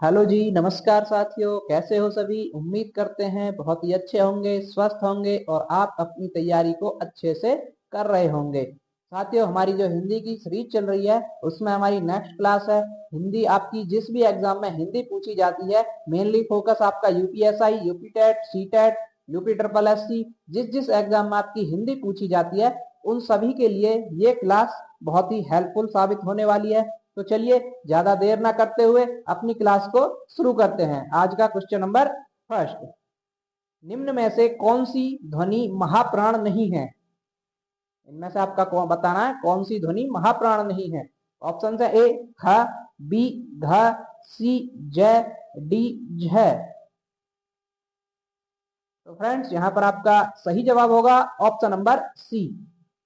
Hello जी, नमस्कार साथियों। कैसे हो सभी? उम्मीद करते हैं बहुत ही अच्छे होंगे, स्वस्थ होंगे और आप अपनी तैयारी को अच्छे से कर रहे होंगे। साथियों, हमारी जो हिंदी की सीरीज चल रही है उसमें हमारी नेक्स्ट क्लास है हिंदी। आपकी जिस भी एग्जाम में हिंदी पूछी जाती है, मेनली फोकस आपका UPSI, UP TET, C TET, UP triple SC, जिस जिस एग्जाम में आपकी हिंदी पूछी जाती है उन सभी के लिए ये क्लास बहुत ही हेल्पफुल साबित होने वाली है। तो चलिए ज्यादा देर ना करते हुए अपनी क्लास को शुरू करते हैं। आज का क्वेश्चन नंबर फर्स्ट, निम्न में से कौन सी ध्वनि महाप्राण नहीं है? इनमें से आपका कौन बताना है कौन सी ध्वनि महाप्राण नहीं है। ऑप्शन है ए ख, बी घ, सी जय, डी झ। तो फ्रेंड्स यहाँ पर आपका सही जवाब होगा ऑप्शन नंबर सी,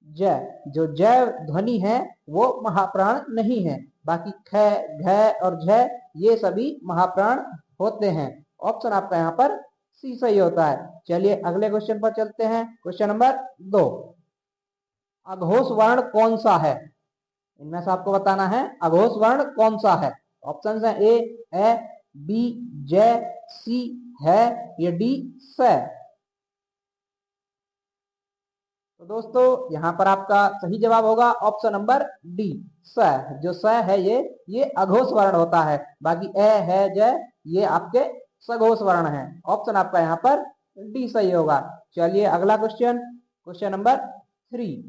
जय। जो जय ध्वनि है वो महाप्राण नहीं है, बाकी ख, घ और झ ये सभी महाप्राण होते हैं। ऑप्शन आपका यहाँ पर सी सही होता है। चलिए अगले क्वेश्चन पर चलते हैं। क्वेश्चन नंबर 2, अघोष वर्ण कौन सा है? इनमें से आपको बताना है अघोष वर्ण कौन सा है। ऑप्शन है ए बी जय, सी है, या डी स। तो दोस्तों यहाँ पर आपका सही जवाब होगा ऑप्शन नंबर डी, स। जो स है ये अघोष वर्ण होता है, बाकी ए है जय ये आपके सघोष वर्ण है। ऑप्शन आपका यहाँ पर डी सही होगा। चलिए अगला क्वेश्चन, क्वेश्चन नंबर 3,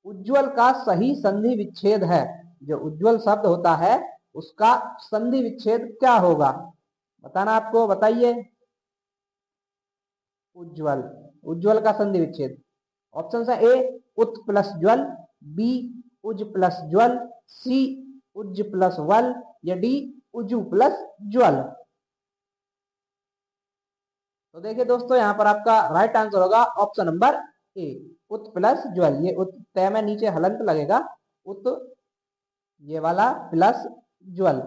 उज्ज्वल का सही संधि विच्छेद है। जो उज्ज्वल शब्द होता है उसका संधि विच्छेद क्या होगा? बताना आपको, बताइए। उज्ज्वल, उज्ज्वल का संधि विच्छेद। ऑप्शन है ए उत प्लस ज्वल, बी उज प्लस ज्वल, सी उज प्लस वल, या डी उजु प्लस ज्वल। तो देखिए दोस्तों यहाँ पर आपका राइट आंसर होगा ऑप्शन नंबर ए, उत प्लस ज्वल। ये उत तय में नीचे हलंत लगेगा, उत ये वाला प्लस ज्वल,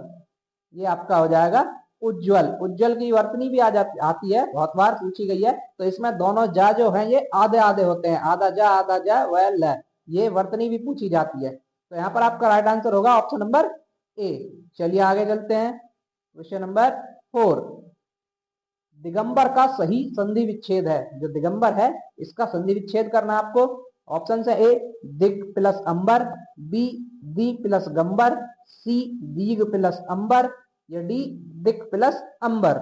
ये आपका हो जाएगा उज्ज्वल। उज्ज्वल की वर्तनी भी आती है, बहुत बार पूछी गई है। तो इसमें दोनों जा जो है ये आधे आधे होते हैं, आधा जा व ल, ये वर्तनी भी पूछी जाती है। तो यहाँ पर आपका राइट आंसर होगा ऑप्शन नंबर ए। चलिए आगे चलते हैं। क्वेश्चन नंबर 4, दिगंबर का सही संधि विच्छेद है। जो दिगंबर है इसका संधि विच्छेद करना आपको। ऑप्शन है ए दिग प्लस अंबर, बी दी प्लस गंबर, सी दीग प्लस अंबर, या डी दिक प्लस अंबर।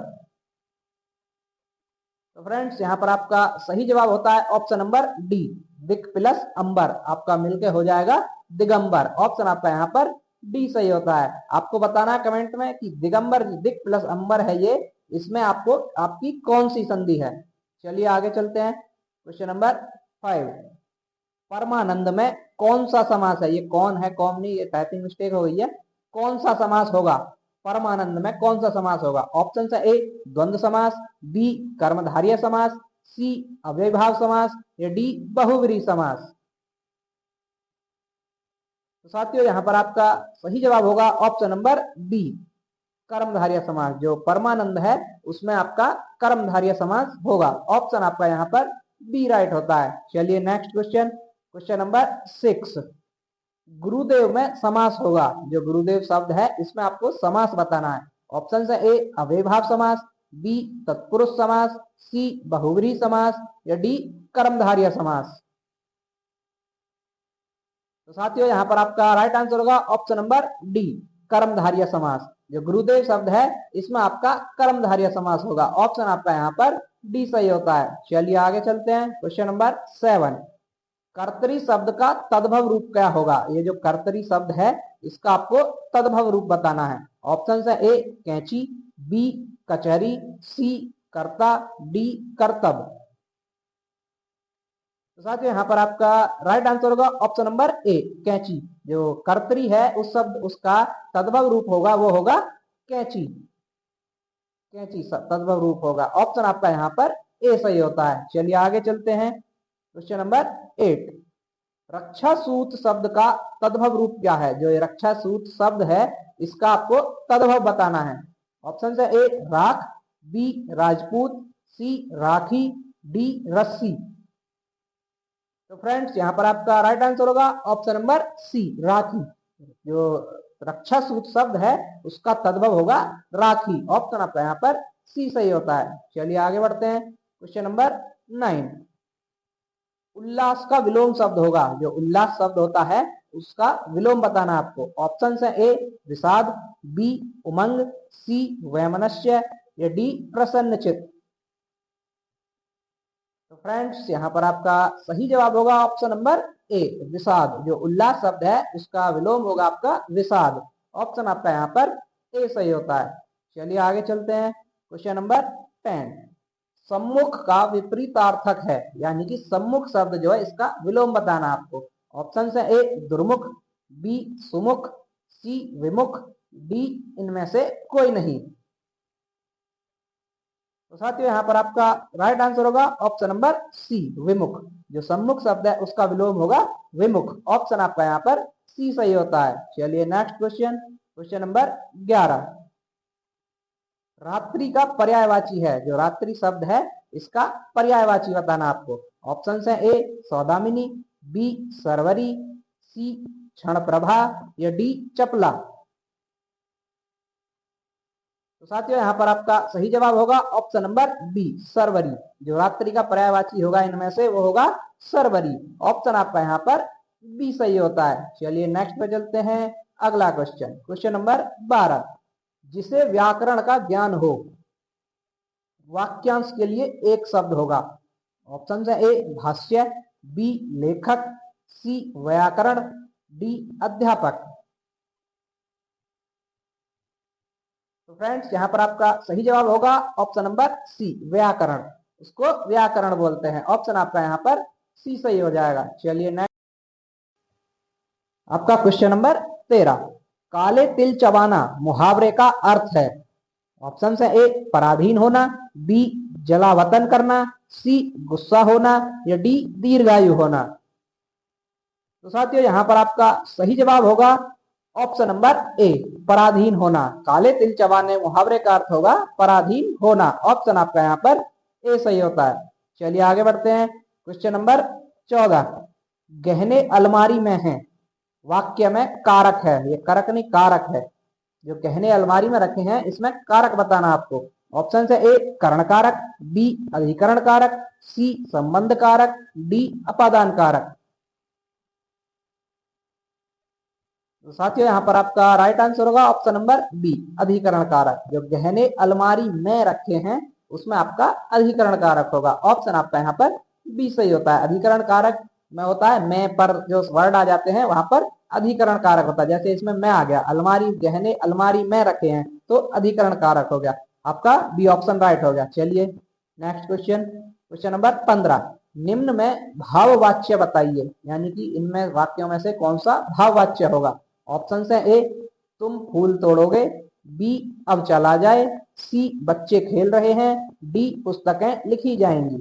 तो फ्रेंड्स यहाँ पर आपका सही जवाब होता है ऑप्शन नंबर डी, दिक प्लस अंबर। आपका मिलके हो जाएगा दिगंबर। ऑप्शन आपका यहाँ पर डी सही होता है। आपको बताना है कमेंट में कि दिगंबर दिक प्लस अंबर है ये, इसमें आपको आपकी कौन सी संधि है। चलिए आगे चलते हैं। क्वेश्चन नंबर 5, परमानंद में कौन सा समास है? ये कौन है कौन नहीं, ये टाइपिंग मिस्टेक हो गई है। कौन सा समास होगा? परमानंद में कौन सा समास होगा? ऑप्शन है ए द्वंद्व समास, बी कर्मधारय समास, सी अव्ययभाव समास, या डी बहुव्रीहि समास। तो साथियों यहाँ पर आपका सही जवाब होगा ऑप्शन नंबर बी, कर्मधारय समास। जो परमानंद है उसमें आपका कर्मधारय समास होगा। ऑप्शन आपका यहाँ पर बी राइट होता है। चलिए नेक्स्ट क्वेश्चन, क्वेश्चन नंबर 6, गुरुदेव में समास होगा। जो गुरुदेव शब्द है इसमें आपको समास बताना है। ऑप्शन है ए अव्ययभाव समास, बी तत्पुरुष समास, सी बहुव्रीहि समास, या डी कर्मधारय समास। तो साथियों यहाँ पर आपका राइट आंसर होगा ऑप्शन नंबर डी, कर्मधारय समास। जो गुरुदेव शब्द है इसमें आपका कर्मधारय समास होगा। ऑप्शन आपका यहाँ पर डी सही होता है। चलिए आगे चलते हैं। क्वेश्चन नंबर 7, कर्तरी शब्द का तद्भव रूप क्या होगा? ये जो कर्तरी शब्द है इसका आपको तद्भव रूप बताना है। ऑप्शन है ए कैंची, बी कचहरी, सी कर्ता, डी करतब। तो साथियों यहाँ पर आपका राइट आंसर होगा ऑप्शन नंबर ए कैंची। जो कर्तरी है उस शब्द उसका तद्भव रूप होगा वो होगा कैंची, कैंची तद्भव रूप होगा। ऑप्शन आपका यहाँ पर ए सही होता है। चलिए आगे चलते हैं। क्वेश्चन नंबर 8, रक्षा सूत शब्द का तद्भव रूप क्या है? जो ये रक्षा सूत शब्द है इसका आपको तद्भव बताना है। ऑप्शन है ए राख, बी राजपूत, सी राखी, डी रस्सी। तो फ्रेंड्स यहाँ पर आपका राइट आंसर होगा ऑप्शन नंबर सी, राखी। जो रक्षा सूत्र शब्द है उसका तद्भव होगा राखी। ऑप्शन आपका यहाँ पर सी सही होता है। चलिए आगे बढ़ते हैं। Question number 9। उल्लास का विलोम शब्द होगा, जो उल्लास शब्द होता है उसका विलोम बताना आपको। ऑप्शन है ए विषाद, बी उमंग, सी वैमनस्य या डी प्रसन्नचित्त। तो फ्रेंड्स यहाँ पर आपका सही जवाब होगा ऑप्शन नंबर ए विषाद। जो उल्लास शब्द है उसका विलोम होगा आपका विषाद। ऑप्शन आपका यहाँ पर ए सही होता है। चलिए आगे चलते हैं। Question number 10। सम्मुख का विपरीतार्थक है, यानी कि सम्मुख शब्द जो है इसका विलोम बताना आपको। ऑप्शन है ए दुर्मुख, बी सुमुख, सी विमुख, डी इनमें से कोई नहीं। तो साथियों यहाँ पर आपका राइट आंसर होगा ऑप्शन नंबर सी विमुख। जो सम्मुख शब्द है उसका विलोम होगा विमुख। ऑप्शन आपका यहाँ पर सी सही होता है। चलिए नेक्स्ट क्वेश्चन, क्वेश्चन नंबर 11। रात्रि का पर्यायवाची है, जो रात्रि शब्द है इसका पर्यायवाची बताना आपको। ऑप्शन है ए सौदामिनी, बी सरवरी, सी क्षण प्रभा या डी चपला। तो साथियों यहाँ पर आपका सही जवाब होगा ऑप्शन नंबर बी सरवरी। जो रात्रि का पर्यायवाची होगा इनमें से वो होगा सरवरी। ऑप्शन आपका यहाँ पर बी सही होता है। चलिए नेक्स्ट पे चलते हैं। अगला क्वेश्चन, क्वेश्चन नंबर 12। जिसे व्याकरण का ज्ञान हो, वाक्यांश के लिए एक शब्द होगा। ऑप्शन है ए भाष्य, बी लेखक, सी व्याकरण, डी अध्यापक। तो फ्रेंड्स यहाँ पर आपका सही जवाब होगा ऑप्शन नंबर सी व्याकरण। इसको व्याकरण बोलते हैं। ऑप्शन आपका यहाँ पर सी सही हो जाएगा। चलिए नेक्स्ट आपका क्वेश्चन नंबर 13। काले तिल चबाना मुहावरे का अर्थ है। ऑप्शन है ए पराधीन होना, बी जलावतन करना, सी गुस्सा होना या डी दीर्घायु होना। तो साथियों यहाँ पर आपका सही जवाब होगा ऑप्शन नंबर ए पराधीन होना। काले तिल चबाने मुहावरे का अर्थ होगा पराधीन होना। ऑप्शन आपका यहाँ पर ए सही होता है। चलिए आगे बढ़ते हैं। Question number 14। गहने अलमारी में हैं, वाक्य में कारक है। ये कारक नहीं कारक है। जो गहने अलमारी में रखे हैं इसमें कारक बताना आपको। ऑप्शन है ए करण कारक, बी अधिकरण कारक, सी संबंध कारक, डी अपादान कारक। तो साथियों यहाँ पर आपका राइट आंसर होगा ऑप्शन नंबर बी अधिकरण कारक। जो गहने अलमारी में रखे हैं उसमें आपका अधिकरण कारक होगा। ऑप्शन आपका यहाँ पर बी सही होता है। अधिकरण कारक में होता है मैं पर जो वर्ड आ जाते हैं वहां पर अधिकरण कारक होता है। जैसे इसमें मैं आ गया, अलमारी गहने अलमारी में रखे हैं तो अधिकरण कारक हो गया। आपका बी ऑप्शन राइट हो गया। चलिए नेक्स्ट क्वेश्चन, क्वेश्चन नंबर 15। निम्न में भाववाच्य बताइए, यानी कि इनमें वाक्यों में से कौन सा भाववाच्य होगा। ऑप्शन है ए तुम फूल तोड़ोगे, बी अब चला जाए, सी बच्चे खेल रहे हैं, डी पुस्तकें लिखी जाएंगी।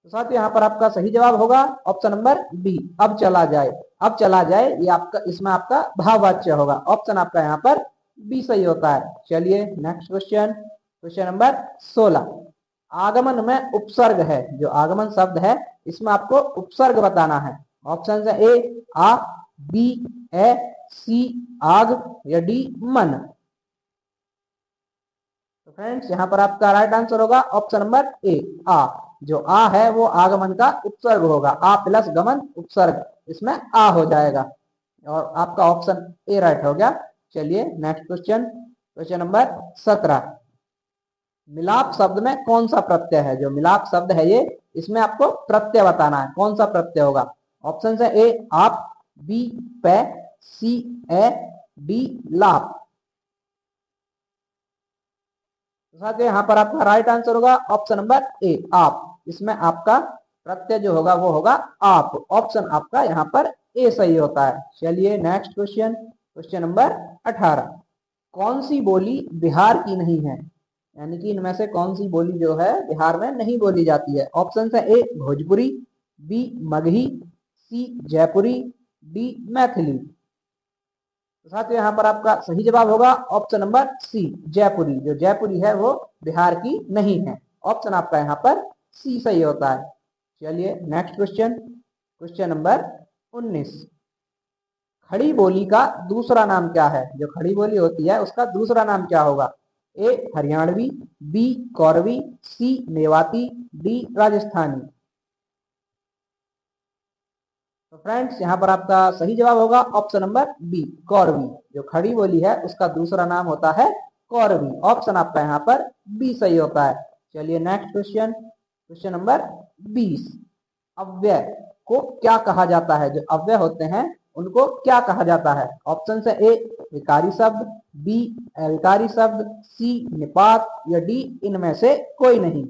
तो साथियों यहाँ पर आपका सही जवाब होगा ऑप्शन नंबर बी अब चला जाए। अब चला जाए ये आपका इसमें आपका भाववाच्य होगा। ऑप्शन आपका यहाँ पर बी सही होता है। चलिए नेक्स्ट क्वेश्चन, क्वेश्चन नंबर 16। आगमन में उपसर्ग है। जो आगमन शब्द है इसमें आपको उपसर्ग बताना है। ऑप्शन है ए आ, बी ए, सी आग या डी मन। तो फ्रेंड्स यहाँ पर आपका राइट आंसर होगा ऑप्शन नंबर ए आ। जो आ है वो आगमन का उपसर्ग होगा। आ प्लस गमन उपसर्ग, इसमें आ हो जाएगा और आपका ऑप्शन ए राइट हो गया। चलिए नेक्स्ट क्वेश्चन, क्वेश्चन नंबर 17। मिलाप शब्द में कौन सा प्रत्यय है। जो मिलाप शब्द है ये इसमें आपको प्रत्यय बताना है। कौन सा प्रत्यय होगा। ऑप्शन है ए आप, बी पे, सी ए, डी लाप। साथियों यहाँ पर आपका राइट आंसर होगा ऑप्शन नंबर ए आप। इसमें आपका प्रत्यय जो होगा वो होगा आप। ऑप्शन आपका यहाँ पर ए सही होता है। चलिए नेक्स्ट क्वेश्चन, क्वेश्चन नंबर 18। कौन सी बोली बिहार की नहीं है, यानी कि इनमें से कौन सी बोली जो है बिहार में नहीं बोली जाती है। ऑप्शन है ए भोजपुरी, बी मगही, सी जयपुरी, डी मैथिली। तो साथियों यहाँ पर आपका सही जवाब होगा ऑप्शन नंबर सी जयपुरी। जो जयपुरी है वो बिहार की नहीं है। ऑप्शन आपका यहाँ पर सी सही होता है। चलिए नेक्स्ट क्वेश्चन, क्वेश्चन नंबर 19। खड़ी बोली का दूसरा नाम क्या है? जो खड़ी बोली होती है उसका दूसरा नाम क्या होगा? ए हरियाणवी, बी कौरवी, सी मेवाती, डी राजस्थानी। तो फ्रेंड्स यहाँ पर आपका सही जवाब होगा ऑप्शन नंबर बी कौरवी। जो खड़ी बोली है उसका दूसरा नाम होता है कौरवी। ऑप्शन आपका यहाँ पर बी सही होता है। चलिए नेक्स्ट क्वेश्चन, क्वेश्चन नंबर 20। अव्यय को क्या कहा जाता है? जो अव्यय होते हैं उनको क्या कहा जाता है? ऑप्शन है ए विकारी शब्द, बी अविकारी शब्द, सी निपात या डी इनमें से कोई नहीं।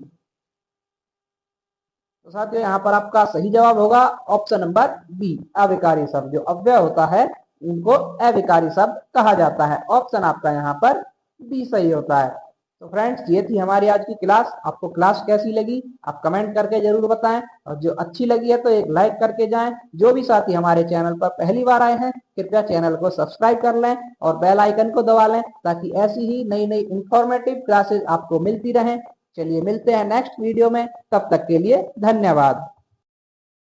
तो साथियों यहाँ पर आपका सही जवाब होगा ऑप्शन नंबर बी अविकारी शब्द। जो अव्यय होता है उनको अविकारी शब्द कहा जाता है। ऑप्शन आपका यहाँ पर बी सही होता है। तो फ्रेंड्स ये थी हमारी आज की क्लास। आपको क्लास कैसी लगी आप कमेंट करके जरूर बताएं, और जो अच्छी लगी है तो एक लाइक करके जाएं। जो भी साथी हमारे चैनल पर पहली बार आए हैं कृपया चैनल को सब्सक्राइब कर लें और बेल आइकन को दबा लें, ताकि ऐसी ही नई नई इंफॉर्मेटिव क्लासेस आपको मिलती रहें। चलिए मिलते हैं नेक्स्ट वीडियो में, तब तक के लिए धन्यवाद।